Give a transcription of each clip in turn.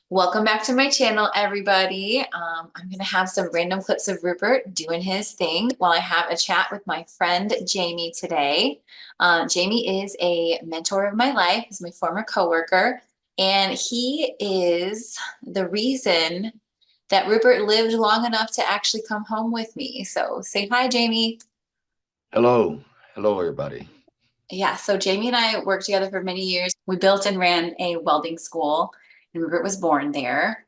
Welcome back to my channel, everybody. I'm going to have some random clips of Rupert doing his thing while I have a chat with my friend Jamie today. Jamie is a mentor of my life. He's my former coworker, and he is the reason that Rupert lived long enough to actually come home with me. So say hi, Jamie. Hello. Hello, everybody. Yeah, so Jamie and I worked together for many years. We built and ran a welding school, and Rupert was born there.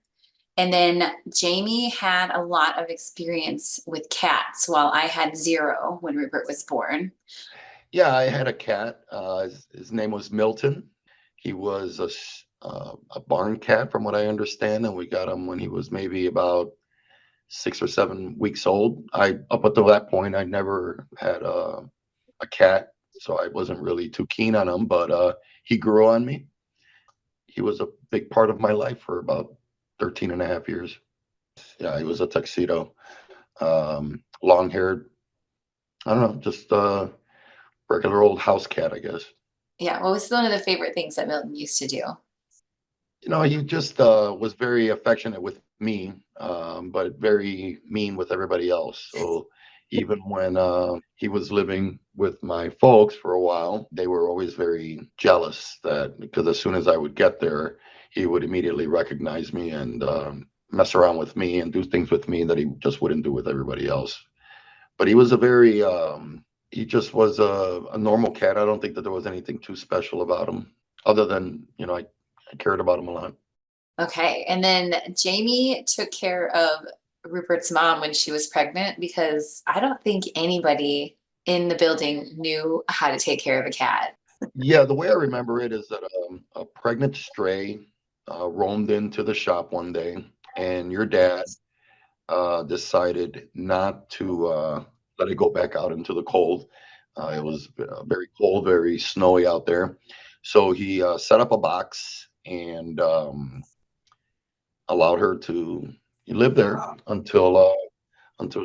And then Jamie had a lot of experience with cats while I had zero when Rupert was born. Yeah, I had a cat. His name was Milton. He was a barn cat, from what I understand, and we got him when he was maybe about 6 or 7 weeks old. I Up until that point, I never had a cat, so I wasn't really too keen on him. But he grew on me. He was a big part of my life for about 13 and a half years. Yeah, he was a tuxedo, long-haired. I don't know, just regular old house cat, I guess. Yeah, what was one of the favorite things that Milton used to do? He just was very affectionate with me, but very mean with everybody else. So even when he was living with my folks for a while, they were always very jealous that because as soon as I would get there, he would immediately recognize me and mess around with me and do things with me that he just wouldn't do with everybody else. But he was he just was a normal cat. I don't think that there was anything too special about him other than, I cared about him a lot. Okay, and then Jamie took care of Rupert's mom when she was pregnant because I don't think anybody in the building knew how to take care of a cat. Yeah, the way I remember it is that a pregnant stray roamed into the shop one day, and your dad decided not to let it go back out into the cold. It was very cold, very snowy out there. So he set up a box and allowed her to live there until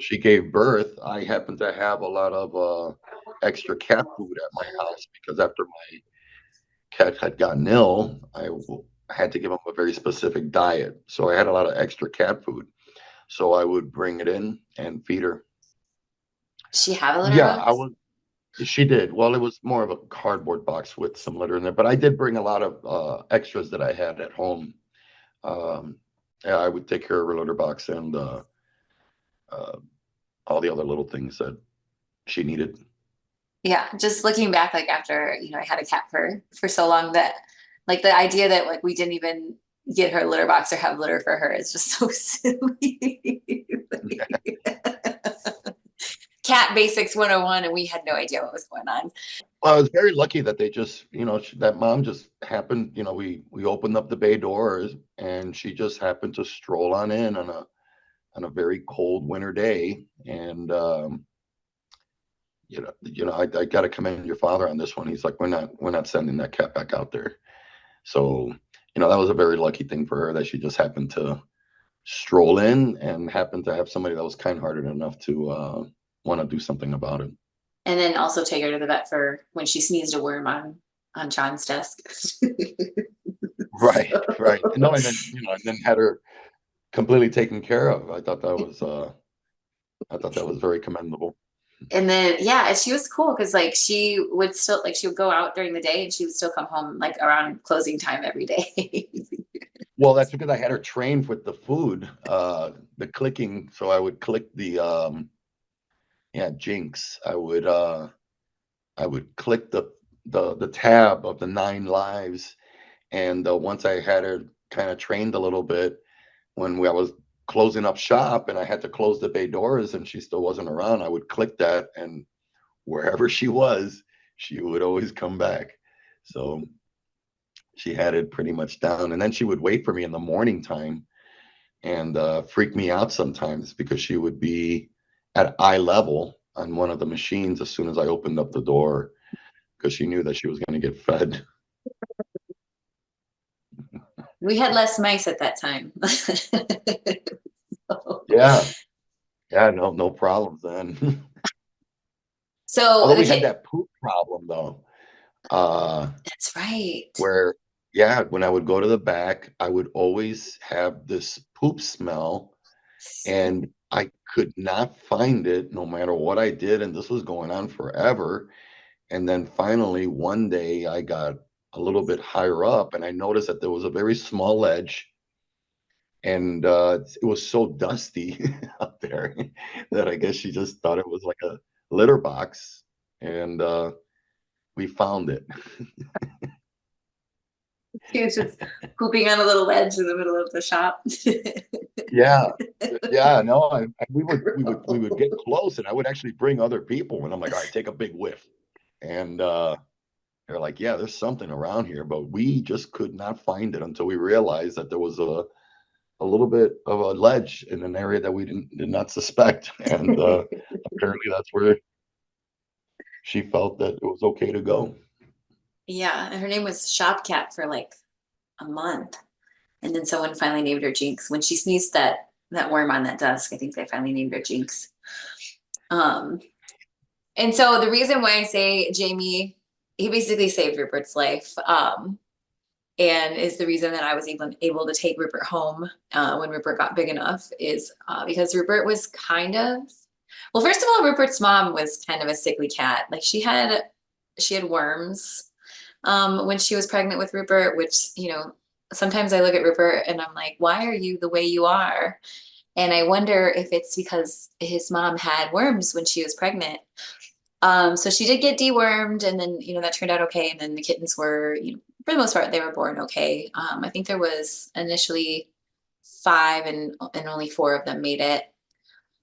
she gave birth. I happened to have a lot of extra cat food at my house because after my cat had gotten ill, had to give him a very specific diet. So I had a lot of extra cat food. So I would bring it in and feed her. Does she have a litter Yeah, I box? was. She did. Well, it was more of a cardboard box with some litter in there, but I did bring a lot of extras that I had at home. Um, yeah, I would take care of her litter box and uh, all the other little things that she needed. Yeah, just looking back, like after, I had a cat for so long that like the idea that like we didn't even get her a litter box or have litter for her is just so silly. Cat basics 101, and we had no idea what was going on. Well, I was very lucky that they just, that mom just happened, we opened up the bay doors and she just happened to stroll on in on a very cold winter day. And I got to commend your father on this one. He's like, we're not sending that cat back out there. So, that was a very lucky thing for her that she just happened to stroll in and happened to have somebody that was kind-hearted enough to want to do something about it. And then also take her to the vet for when she sneezed a worm on John's desk. Right, So, right. No, and then had her completely taken care of. I thought that was very commendable. and then yeah, and she was cool because like she would go out during the day and she would still come home like around closing time every day. Well, that's because I had her trained with the food, the clicking. So I would click the yeah, Jinx. I would click the tab of the 9 lives, and once I had her kind of trained a little bit, I was closing up shop and I had to close the bay doors and she still wasn't around, I would click that, and wherever she was, she would always come back. So she had it pretty much down. And then she would wait for me in the morning time and freak me out sometimes because she would be at eye level on one of the machines as soon as I opened up the door because she knew that she was going to get fed. We had less mice at that time. Yeah, yeah, no problems then. So Although the we had kid, that poop problem though, uh, that's right. where yeah, when I would go to the back, I would always have this poop smell, and I could not find it no matter what I did, and this was going on forever. And then finally, one day, I got a little bit higher up, and I noticed that there was a very small ledge, and it was so dusty up there that I guess she just thought it was like a litter box, and we found it. He was just pooping on a little ledge in the middle of the shop. Yeah, yeah, no, we would get close, and I would actually bring other people, and I'm like, all right, take a big whiff, and they're like, yeah, there's something around here, but we just could not find it until we realized that there was a little bit of a ledge in an area that we did not suspect, and apparently that's where she felt that it was okay to go. Yeah, and her name was Shopcat for like a month. And then someone finally named her Jinx. When she sneezed that worm on that desk, I think they finally named her Jinx. Um, and so the reason why I say Jamie, he basically saved Rupert's life. And is the reason that I was able to take Rupert home when Rupert got big enough is because Rupert was kind of, well, first of all, Rupert's mom was kind of a sickly cat. Like she had worms when she was pregnant with Rupert, which, sometimes I look at Rupert and I'm like, why are you the way you are? And I wonder if it's because his mom had worms when she was pregnant. So she did get dewormed, and then that turned out okay. And then the kittens were, for the most part, they were born okay. I think there was initially five, and only four of them made it.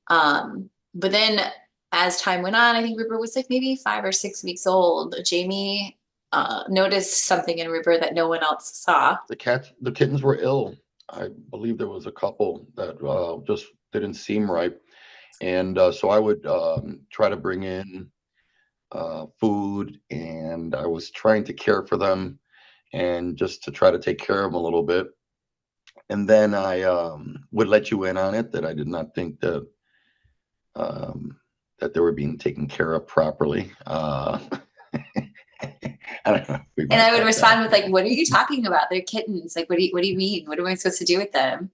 But then as time went on, I think Rupert was like maybe 5 or 6 weeks old. Jamie noticed something in Rupert that no one else saw. The kittens were ill. I believe there was a couple that just didn't seem right, and so I would try to bring in food, and I was trying to care for them and just to try to take care of them a little bit. And then I would let you in on it that I did not think um, that they were being taken care of properly. I don't know if we And I might would cut respond that. with like, "What are you talking about? They're kittens. Like, what do you mean? What am I supposed to do with them?"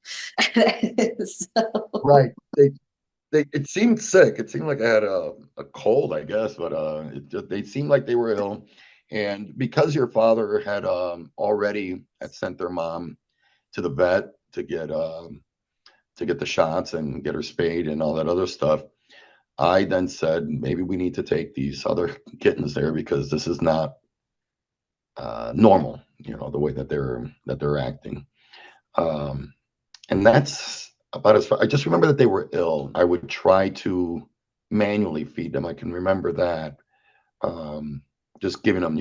So, Right. It seemed sick. It seemed like I had a cold, I guess, but they seemed like they were ill. And because your father had already had sent their mom to the vet to get the shots and get her spayed and all that other stuff, I then said maybe we need to take these other kittens there because this is not normal, the way that they're acting. Um, and that's about as far. I just remember that they were ill. I would try to manually feed them. I can remember that. Um, just giving them,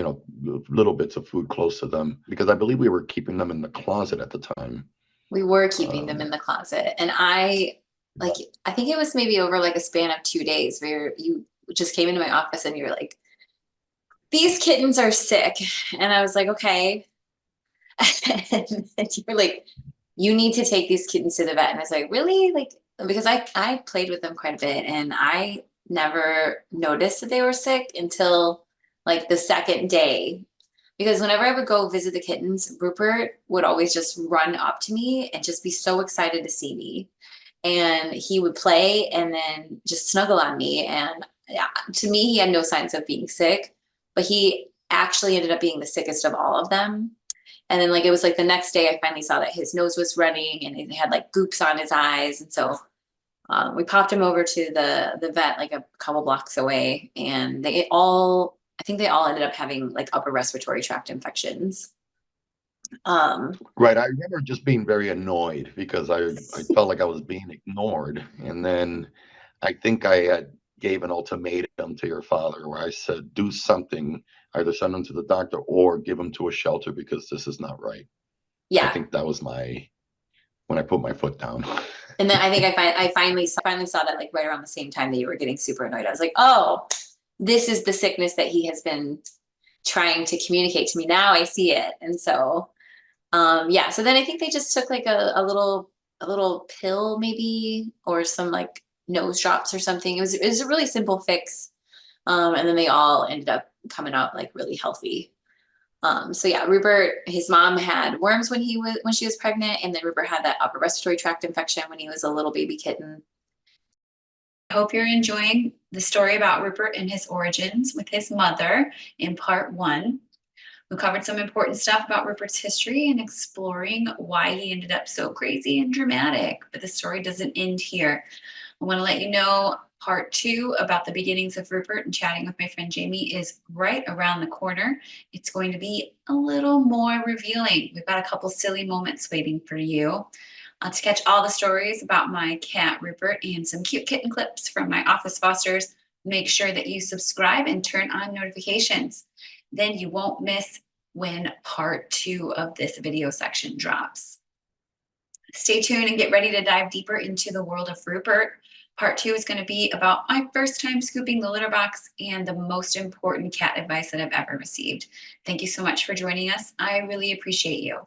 little bits of food close to them because I believe we were keeping them in the closet at the time. we were keeping them Um, in the closet, and I think it was maybe over like a span of 2 days where you just came into my office and you were like, "These kittens are sick," and I was like, "Okay," and you were like, "You need to take these kittens to the vet," and I was like, "Really?" Like, because I played with them quite a bit, and I never noticed that they were sick until like the second day. Because whenever I would go visit the kittens, Rupert would always just run up to me and just be so excited to see me. And he would play and then just snuggle on me. And yeah, to me, he had no signs of being sick, but he actually ended up being the sickest of all of them. And then like it was like the next day, I finally saw that his nose was running and he had like goops on his eyes. And so we popped him over to the vet like a couple blocks away, and I think they all ended up having like upper respiratory tract infections. Um, right. I remember just being very annoyed because I felt like I was being ignored. And then I think I had gave an ultimatum to your father where I said, do something, either send him to the doctor or give him to a shelter because this is not right. I yeah, think that was when I put my foot down. and then I think I finally saw that like right around the same time that you were getting super annoyed. I was like, oh, this is the sickness that he has been trying to communicate to me. Now I see it, and so yeah. So then I think they just took like a little pill maybe or some like nose drops or something. It was a really simple fix. And then they all ended up coming out like really healthy. So yeah, Rupert, his mom had worms when she was pregnant, and then Rupert had that upper respiratory tract infection when he was a little baby kitten. I hope you're enjoying the story about Rupert and his origins with his mother in part 1. We covered some important stuff about Rupert's history and exploring why he ended up so crazy and dramatic. But the story doesn't end here. I want to let you know part 2 about the beginnings of Rupert and chatting with my friend Jamie is right around the corner. It's going to be a little more revealing. We've got a couple silly moments waiting for you. To catch all the stories about my cat Rupert and some cute kitten clips from my office fosters, make sure that you subscribe and turn on notifications. Then you won't miss when part 2 of this video section drops. Stay tuned and get ready to dive deeper into the world of Rupert. Part 2 is going to be about my first time scooping the litter box and the most important cat advice that I've ever received. Thank you so much for joining us. I really appreciate you.